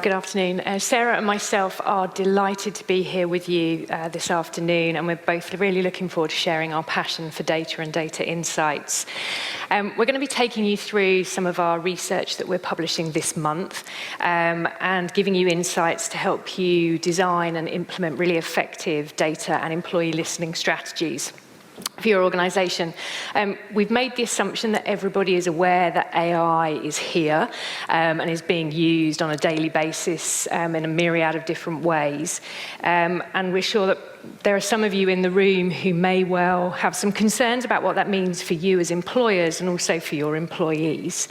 Good afternoon. Sarah and myself are delighted to be here with you this afternoon, and we're both really looking forward to sharing our passion for data and data insights. We're going to be taking you through some of our research that we're publishing this month and giving you insights to help you design and implement really effective data and employee listening strategies for your organisation. We've made the assumption that everybody is aware that AI is here and is being used on a daily basis in a myriad of different ways. And we're sure that there are some of you in the room who may well have some concerns about what that means for you as employers and also for your employees.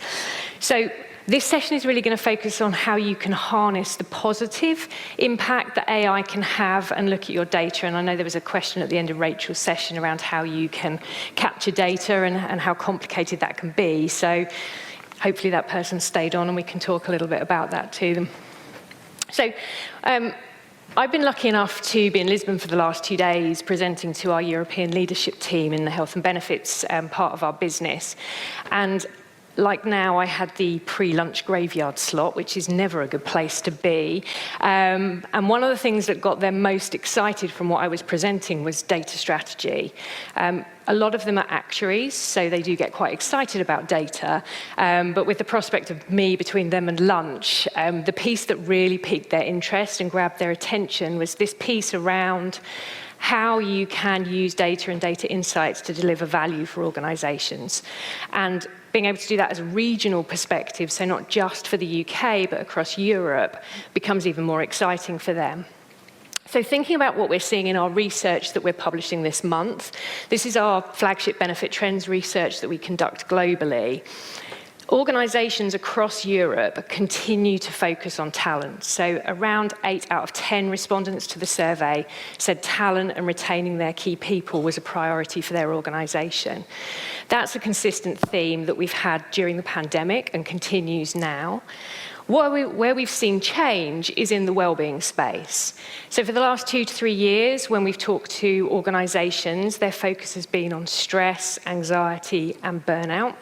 So this session is really going to focus on how you can harness the positive impact that AI can have and look at your data. And I know there was a question at the end of Rachel's session around how you can capture data and how complicated that can be. So hopefully that person stayed on and we can talk a little bit about that to them. So I've been lucky enough to be in Lisbon for the last 2 days presenting to our European leadership team in the health and benefits part of our business. And like now, I had the pre-lunch graveyard slot, which is never a good place to be. And one of the things that got them most excited from what I was presenting was data strategy. A lot of them are actuaries, so they do get quite excited about data. But with the prospect of me between them and lunch, the piece that really piqued their interest and grabbed their attention was this piece around how you can use data and data insights to deliver value for organisations. And being able to do that as a regional perspective, so not just for the UK, but across Europe, becomes even more exciting for them. So thinking about what we're seeing in our research that we're publishing this month, this is our flagship benefit trends research that we conduct globally. Organisations across Europe continue to focus on talent. So around 8 out of 10 respondents to the survey said talent and retaining their key people was a priority for their organisation. That's a consistent theme that we've had during the pandemic and continues now. Where we've seen change is in the wellbeing space. So for the last 2 to 3 years, when we've talked to organisations, their focus has been on stress, anxiety and burnout.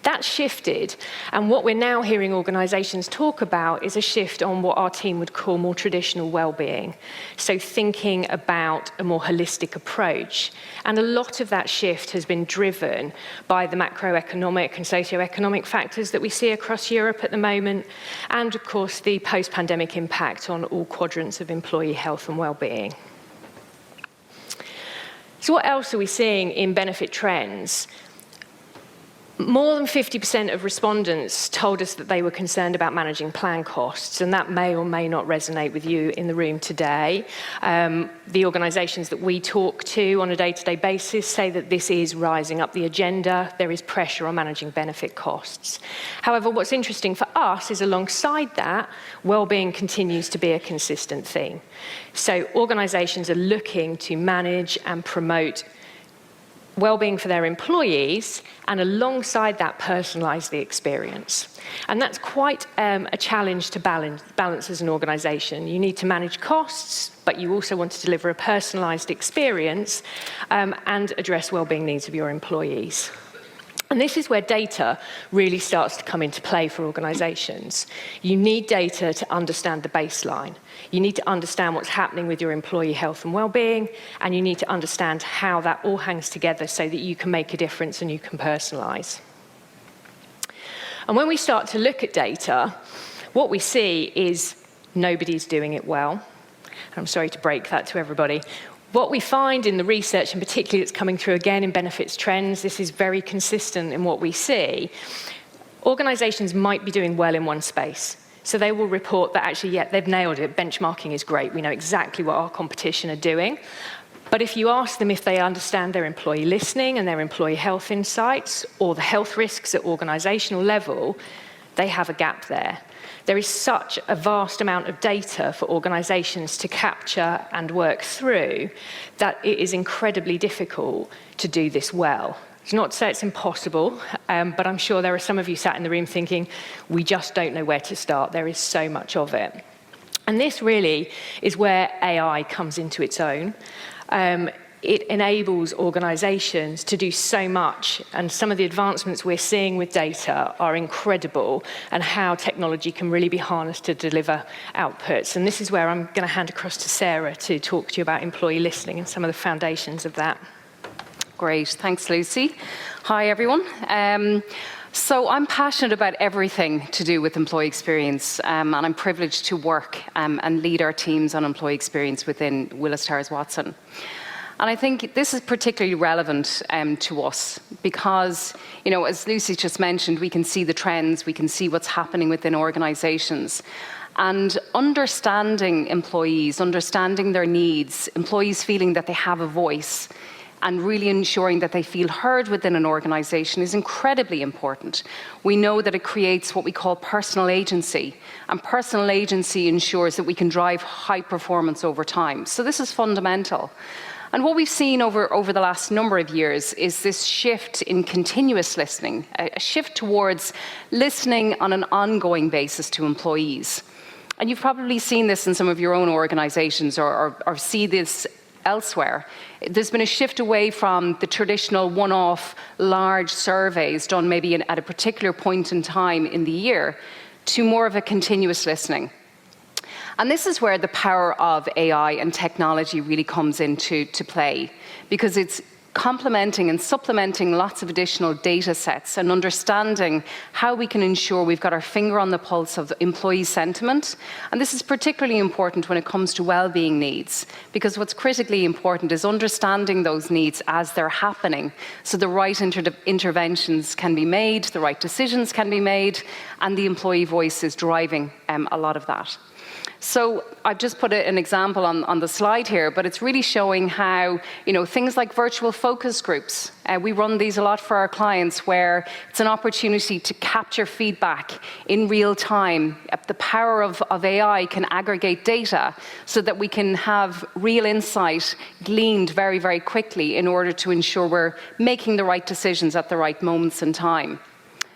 That shifted, and what we're now hearing organisations talk about is a shift on what our team would call more traditional wellbeing. So thinking about a more holistic approach. And a lot of that shift has been driven by the macroeconomic and socioeconomic factors that we see across Europe at the moment, and of course the post-pandemic impact on all quadrants of employee health and wellbeing. So what else are we seeing in benefit trends? More than 50% of respondents told us that they were concerned about managing plan costs, and that may or may not resonate with you in the room today. The organisations that we talk to on a day-to-day basis say that this is rising up the agenda. There is pressure on managing benefit costs. However, what's interesting for us is alongside that, wellbeing continues to be a consistent theme. So organisations are looking to manage and promote wellbeing for their employees, and alongside that, personalise the experience. And that's quite a challenge to balance as an organisation. You need to manage costs, but you also want to deliver a personalised experience and address wellbeing needs of your employees. And this is where data really starts to come into play for organisations. You need data to understand the baseline. You need to understand what's happening with your employee health and well-being, and you need to understand how that all hangs together so that you can make a difference and you can personalise. And when we start to look at data, what we see is nobody's doing it well. I'm sorry to break that to everybody. What we find in the research, and particularly it's coming through again in benefits trends, this is very consistent in what we see. Organisations might be doing well in one space. So they will report that actually, yeah, they've nailed it. Benchmarking is great. We know exactly what our competition are doing. But if you ask them if they understand their employee listening and their employee health insights or the health risks at organisational level, they have a gap there. There is such a vast amount of data for organisations to capture and work through that it is incredibly difficult to do this well. It's not to say it's impossible, but I'm sure there are some of you sat in the room thinking, we just don't know where to start. There is so much of it. And this really is where AI comes into its own. it enables organisations to do so much, and some of the advancements we're seeing with data are incredible, and how technology can really be harnessed to deliver outputs. And this is where I'm going to hand across to Sarah to talk to you about employee listening and some of the foundations of that. Great, thanks Lucy. Hi everyone. So I'm passionate about everything to do with employee experience, and I'm privileged to work and lead our teams on employee experience within Willis Towers Watson. And I think this is particularly relevant to us because, you know, as Lucy just mentioned, we can see the trends, we can see what's happening within organisations. And understanding employees, understanding their needs, employees feeling that they have a voice, and really ensuring that they feel heard within an organisation is incredibly important. We know that it creates what we call personal agency, and personal agency ensures that we can drive high performance over time. So this is fundamental. And what we've seen over the last number of years is this shift in continuous listening, a shift towards listening on an ongoing basis to employees. And you've probably seen this in some of your own organisations or see this elsewhere. There's been a shift away from the traditional one-off large surveys done maybe at a particular point in time in the year to more of a continuous listening. And this is where the power of AI and technology really comes into play, because it's complementing and supplementing lots of additional data sets and understanding how we can ensure we've got our finger on the pulse of employee sentiment. And this is particularly important when it comes to well-being needs, because what's critically important is understanding those needs as they're happening, so the right interventions can be made, the right decisions can be made, and the employee voice is driving a lot of that. So I've just put an example on the slide here, but it's really showing how, you know, things like virtual focus groups, we run these a lot for our clients, where it's an opportunity to capture feedback in real time. The power of AI can aggregate data so that we can have real insight gleaned very, very quickly in order to ensure we're making the right decisions at the right moments in time.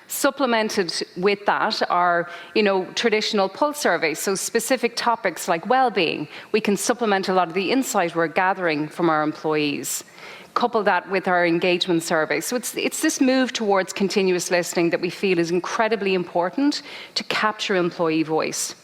Supplemented with that are, you know, traditional pulse surveys, so specific topics like well-being. We can supplement a lot of the insight we're gathering from our employees. Couple that with our engagement survey. So it's this move towards continuous listening that we feel is incredibly important to capture employee voice.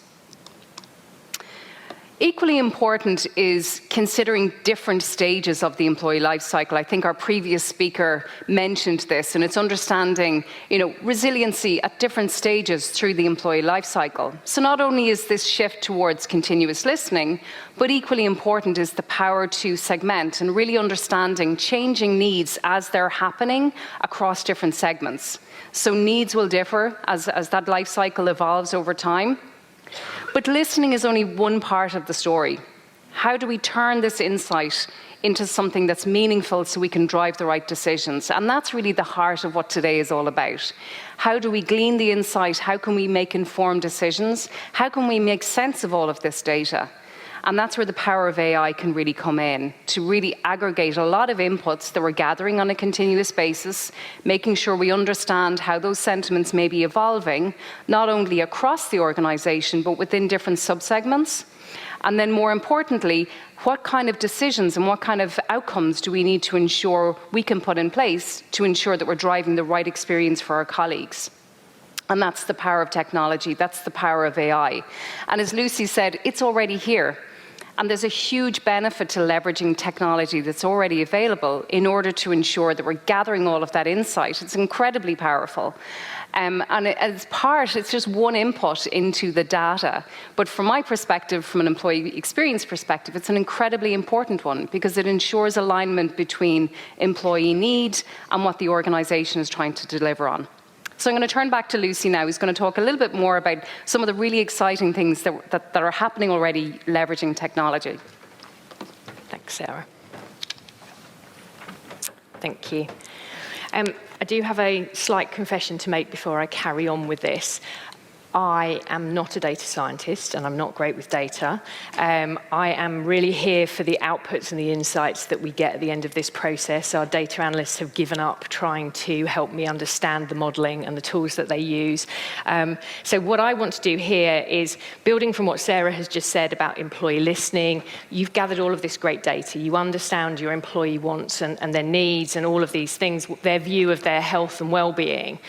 Equally important is considering different stages of the employee life cycle. I think our previous speaker mentioned this, and it's understanding, you know, resiliency at different stages through the employee life cycle. So not only is this shift towards continuous listening, but equally important is the power to segment and really understanding changing needs as they're happening across different segments. So needs will differ as that life cycle evolves over time. But listening is only one part of the story. How do we turn this insight into something that's meaningful so we can drive the right decisions? And that's really the heart of what today is all about. How do we glean the insight? How can we make informed decisions? How can we make sense of all of this data? And that's where the power of AI can really come in, to really aggregate a lot of inputs that we're gathering on a continuous basis, making sure we understand how those sentiments may be evolving, not only across the organization, but within different subsegments. And then more importantly, what kind of decisions and what kind of outcomes do we need to ensure we can put in place to ensure that we're driving the right experience for our colleagues? And that's the power of technology, that's the power of AI. And as Lucy said, it's already here. And there's a huge benefit to leveraging technology that's already available in order to ensure that we're gathering all of that insight. It's incredibly powerful. And as part, it's just one input into the data. But from my perspective, from an employee experience perspective, it's an incredibly important one because it ensures alignment between employee need and what the organization is trying to deliver on. So I'm going to turn back to Lucy now, who's going to talk a little bit more about some of the really exciting things that are happening already leveraging technology. Thanks, Sarah. Thank you. I do have a slight confession to make before I carry on with this. I am not a data scientist and I'm not great with data. I am really here for the outputs and the insights that we get at the end of this process. Our data analysts have given up trying to help me understand the modelling and the tools that they use. So what I want to do here is, building from what Sarah has just said about employee listening, you've gathered all of this great data. You understand your employee wants and their needs and all of these things, their view of their health and well-being.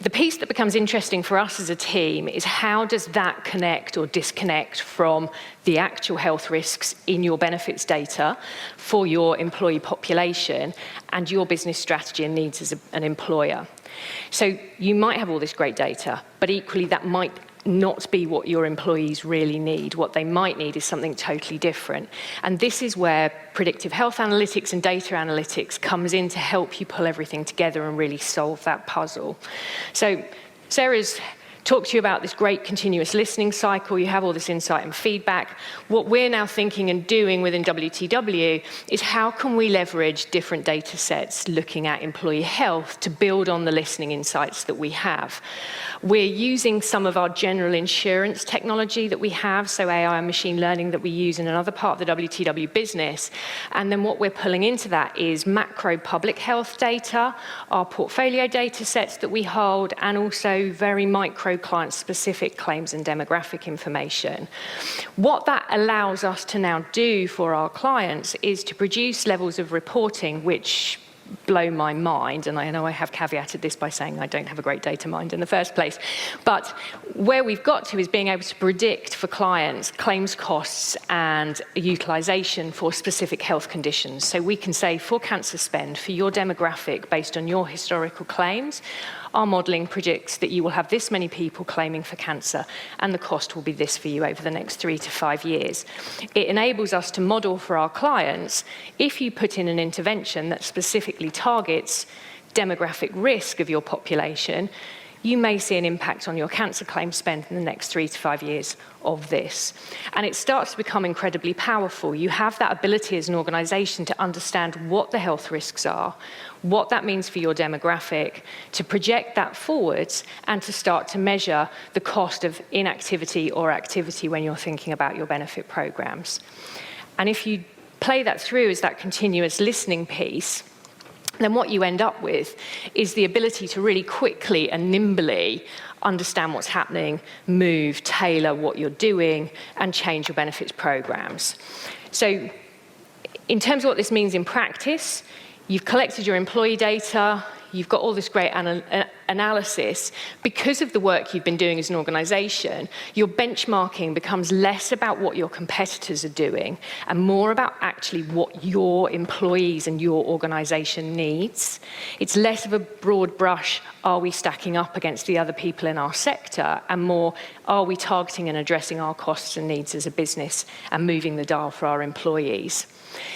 The piece that becomes interesting for us as a team is, how does that connect or disconnect from the actual health risks in your benefits data for your employee population and your business strategy and needs as an employer? So you might have all this great data, but equally that might not be what your employees really need. What they might need is something totally different. And this is where predictive health analytics and data analytics comes in to help you pull everything together and really solve that puzzle. So Sarah's talked to you about this great continuous listening cycle. You have all this insight and feedback. What we're now thinking and doing within WTW is, how can we leverage different data sets looking at employee health to build on the listening insights that we have? We're using some of our general insurance technology that we have, so AI and machine learning that we use in another part of the WTW business. And then what we're pulling into that is macro public health data, our portfolio data sets that we hold, and also very micro client-specific claims and demographic information. What that allows us to now do for our clients is to produce levels of reporting which blow my mind, and I know I have caveated this by saying I don't have a great data mind in the first place, but where we've got to is being able to predict for clients claims costs and utilisation for specific health conditions. So we can say, for cancer spend, for your demographic based on your historical claims, our modelling predicts that you will have this many people claiming for cancer, and the cost will be this for you over the next 3 to 5 years. It enables us to model for our clients, if you put in an intervention that specifically targets demographic risk of your population, you may see an impact on your cancer claim spend in the next 3 to 5 years of this. And it starts to become incredibly powerful. You have that ability as an organisation to understand what the health risks are, what that means for your demographic, to project that forwards, and to start to measure the cost of inactivity or activity when you're thinking about your benefit programmes. And if you play that through as that continuous listening piece, then what you end up with is the ability to really quickly and nimbly understand what's happening, move, tailor what you're doing, and change your benefits programs. So in terms of what this means in practice, you've collected your employee data, you've got all this great analysis. Because of the work you've been doing as an organisation, your benchmarking becomes less about what your competitors are doing and more about actually what your employees and your organisation needs. It's less of a broad brush, are we stacking up against the other people in our sector, and more, are we targeting and addressing our costs and needs as a business and moving the dial for our employees.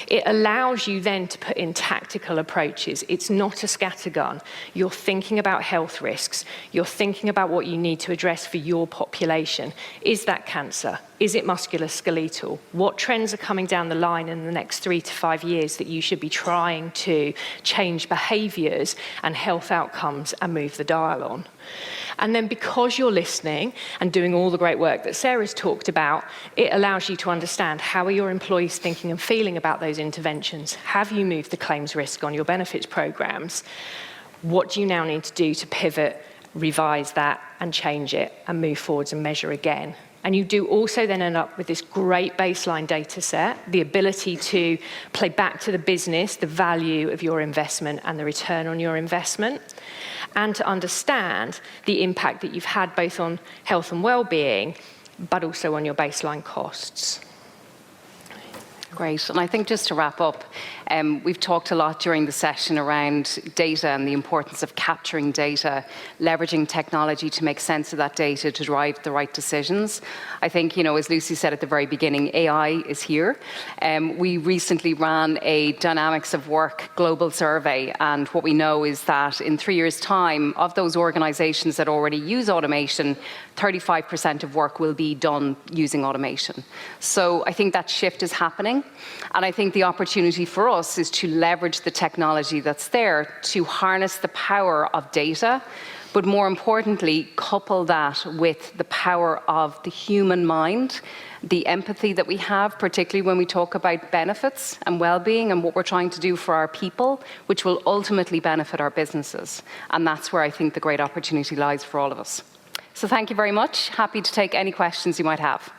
It allows you then to put in tactical approaches. It's not a scattergun. You're thinking about health risks. You're thinking about what you need to address for your population. Is that cancer? Is it musculoskeletal? What trends are coming down the line in the next 3 to 5 years that you should be trying to change behaviours and health outcomes and move the dial on? And then, because you're listening and doing all the great work that Sarah's talked about, it allows you to understand, how are your employees thinking and feeling about those interventions? Have you moved the claims risk on your benefits programs? What do you now need to do to pivot, revise that, and change it, and move forwards and measure again? And you do also then end up with this great baseline data set, the ability to play back to the business the value of your investment and the return on your investment, and to understand the impact that you've had both on health and well-being, but also on your baseline costs. Great. And I think just to wrap up, we've talked a lot during the session around data and the importance of capturing data, leveraging technology to make sense of that data to drive the right decisions. I think, as Lucy said at the very beginning, AI is here. We recently ran a Dynamics of Work global survey, and what we know is that in 3 years' time, of those organizations that already use automation, 35% of work will be done using automation. So I think that shift is happening. And I think the opportunity for us is to leverage the technology that's there to harness the power of data, but more importantly, couple that with the power of the human mind, the empathy that we have, particularly when we talk about benefits and well-being and what we're trying to do for our people, which will ultimately benefit our businesses. And that's where I think the great opportunity lies for all of us. So thank you very much. Happy to take any questions you might have.